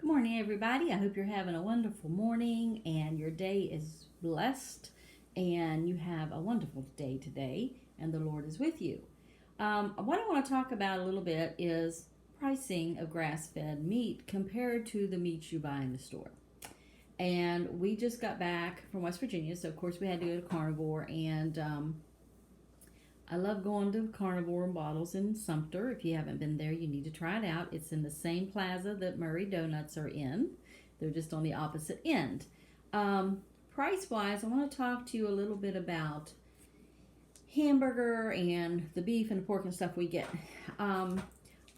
morning, everybody. I hope you're having a wonderful morning and your day is blessed and you have a wonderful day today and the Lord is with you. What I want to talk about a little bit is pricing of grass-fed meat compared to the meat you buy in the store. And we just got back from West Virginia, so of course we had to go to Carnivore, and I love going to Carnivore and Bottles in Sumter. If you haven't been there, you need to try it out. It's in the same plaza that Murray Donuts are in. They're just on the opposite end. Price-wise, I want to talk to you a little bit about hamburger and the beef and the pork and stuff we get. I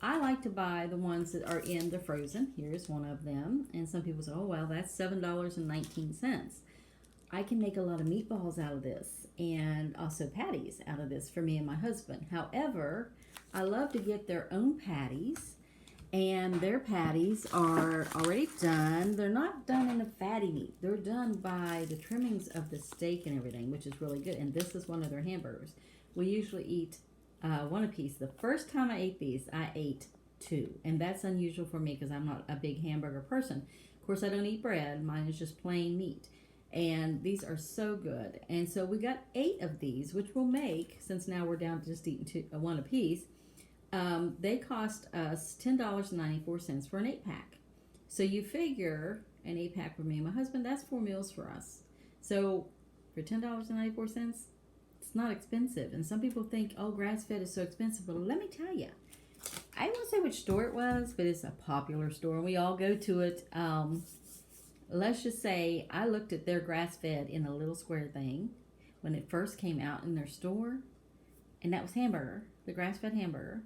like to buy the ones that are in the frozen. Here's one of them. And some people say, oh, well, that's $7.19. I can make a lot of meatballs out of this and also patties out of this for me and my husband. However, I love to get their own patties, and their patties are already done. They're not done in a fatty meat. They're done by the trimmings of the steak and everything, which is really good. And this is one of their hamburgers. We usually eat one apiece. The first time I ate these, I ate two, and that's unusual for me because I'm not a big hamburger person. Of course, I don't eat bread. Mine is just plain meat. And these are so good. And so we got 8 of these, which we'll make, since now we're down to just eating one a piece. They cost us $10.94 for an 8-pack. So you figure an 8-pack for me and my husband, that's 4 meals for us. So for $10.94, it's not expensive. And some people think, oh, grass-fed is so expensive. But let me tell you, I won't say which store it was, but it's a popular store, and we all go to it. Let's just say I looked at their grass-fed in a little square thing when it first came out in their store, and that was hamburger, the grass-fed hamburger.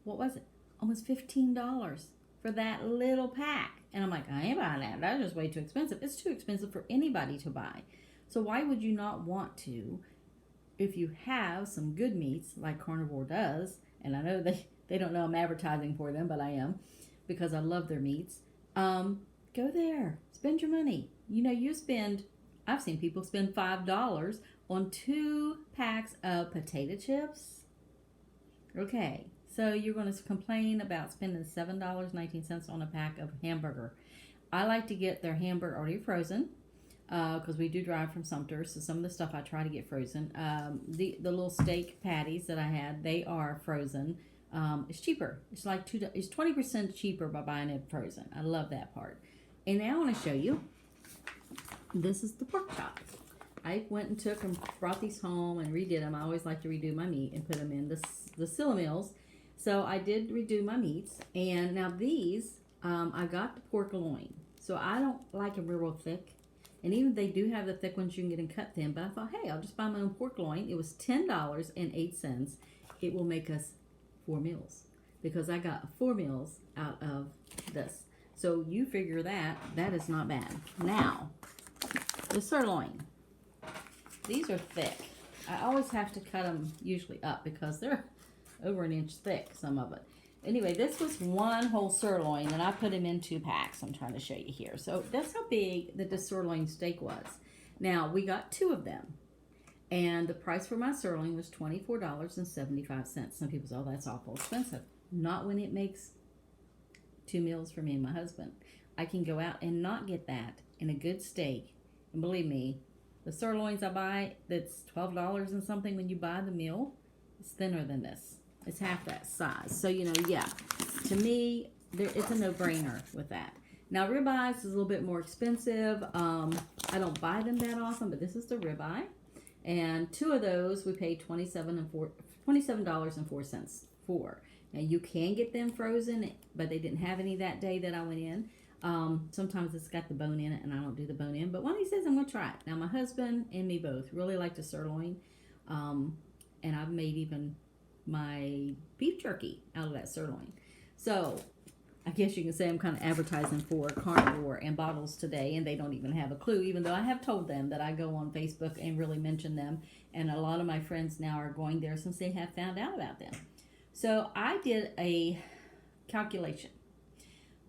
What was it? Almost $15 for that little pack. And I'm like, I ain't buying that. That's just way too expensive. It's too expensive for anybody to buy. So why would you not want to, if you have some good meats like Carnivore does, and I know they don't know I'm advertising for them, but I am, because I love their meats, go there. Spend your money. I've seen people spend $5 on 2 packs of potato chips. Okay, so you're going to complain about spending $7.19 on a pack of hamburger. I like to get their hamburger already frozen because we do drive from Sumter, so some of the stuff I try to get frozen. The little steak patties that I had, they are frozen. It's cheaper. It's like it's 20% cheaper by buying it frozen. I love that part. And now I want to show you, this is the pork chops. I went and took and brought these home and redid them. I always like to redo my meat and put them in the Sillamills. So I did redo my meats. And now these, I got the pork loin. So I don't like them real thick. And even they do have the thick ones, you can get them cut thin. But I thought, hey, I'll just buy my own pork loin. It was $10.08. It will make us 4 meals. Because I got 4 meals out of this. So you figure that is not bad. Now, the sirloin. These are thick. I always have to cut them usually up because they're over an inch thick, some of it. Anyway, this was one whole sirloin, and I put them in 2 packs. I'm trying to show you here. So that's how big the sirloin steak was. Now, we got 2 of them. And the price for my sirloin was $24.75. Some people say, oh, that's awful expensive. Not when it makes 2 meals for me and my husband. I can go out and not get that in a good steak. And believe me, the sirloins I buy, that's $12 and something when you buy the meal, it's thinner than this. It's half that size. So, yeah, to me, it's a no-brainer with that. Now, ribeyes is a little bit more expensive. I don't buy them that often, but this is the ribeye. And 2 of those we paid $27.04 for. Now, you can get them frozen, but they didn't have any that day that I went in. Sometimes it's got the bone in it, and I don't do the bone in. But one of these days, I'm going to try it. Now, my husband and me both really like the sirloin. And I've made even my beef jerky out of that sirloin. So, I guess you can say I'm kind of advertising for Carnivore and Bottles today, and they don't even have a clue, even though I have told them that I go on Facebook and really mention them. And a lot of my friends now are going there since they have found out about them. So I did a calculation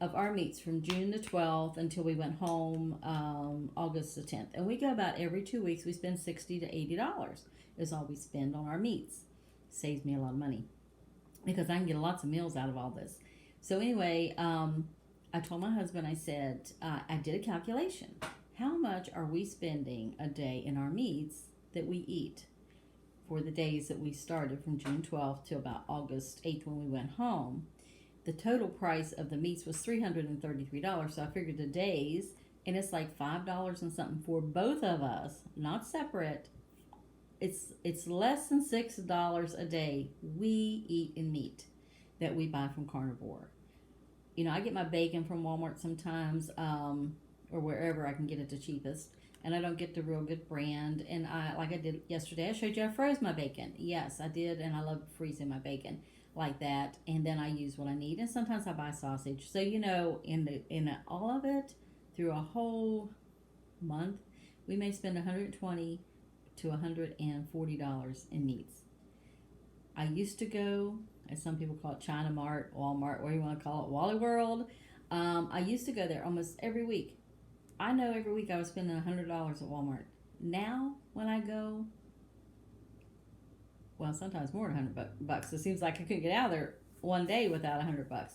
of our meats from June the 12th until we went home August the 10th. And we go about every 2 weeks, we spend $60 to $80 is all we spend on our meats. Saves me a lot of money because I can get lots of meals out of all this. So anyway, I told my husband, I said, I did a calculation. How much are we spending a day in our meats that we eat for the days that we started from June 12th till about August 8th when we went home? The total price of the meats was $333. So I figured the days, and it's like $5 and something for both of us, not separate. It's less than $6 a day we eat in meat that we buy from carnivore. I get my bacon from Walmart sometimes, or wherever I can get it the cheapest. And I don't get the real good brand. And like I did yesterday, I showed you I froze my bacon. Yes, I did, and I love freezing my bacon like that. And then I use what I need. And sometimes I buy sausage. So in all of it, through a whole month, we may spend $120 to $140 in meats. I used to go, as some people call it, China Mart, Walmart, whatever you want to call it, Wally World. I used to go there almost every week. I know every week I was spending $100 at Walmart. Now, when I go, well, sometimes more than $100 It seems like I couldn't get out of there one day without $100.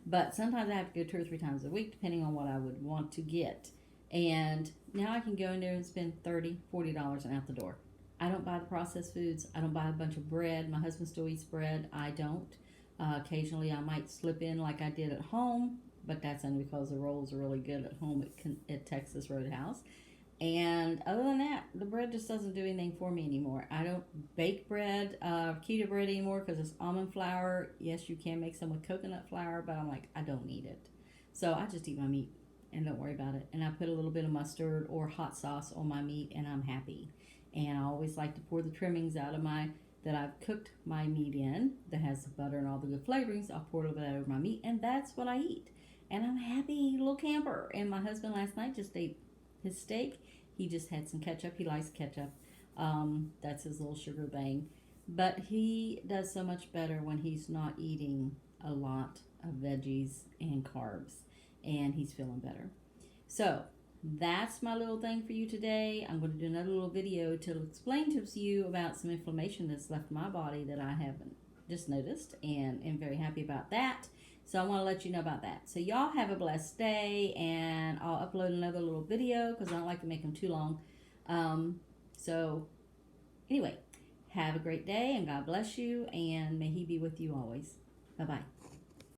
But sometimes I have to go 2 or 3 times a week, depending on what I would want to get. And now I can go in there and spend $30, $40 and out the door. I don't buy the processed foods. I don't buy a bunch of bread. My husband still eats bread. I don't. Occasionally I might slip in like I did at home, but that's only because the rolls are really good at home at Texas Roadhouse. And other than that, the bread just doesn't do anything for me anymore. I don't bake bread, keto bread anymore because it's almond flour. Yes, you can make some with coconut flour, but I'm like, I don't need it. So I just eat my meat and don't worry about it. And I put a little bit of mustard or hot sauce on my meat and I'm happy. And I always like to pour the trimmings out of that I've cooked my meat in that has the butter and all the good flavorings. I'll pour a little bit over my meat and that's what I eat. And I'm a happy little camper. And my husband last night just ate his steak. He just had some ketchup. He likes ketchup. That's his little sugar thing. But he does so much better when he's not eating a lot of veggies and carbs. And he's feeling better. So that's my little thing for you today. I'm going to do another little video to explain to you about some inflammation that's left in my body that I haven't just noticed. And am very happy about that. So I want to let you know about that. So y'all have a blessed day, and I'll upload another little video because I don't like to make them too long. So anyway, have a great day, and God bless you, and may He be with you always. Bye-bye.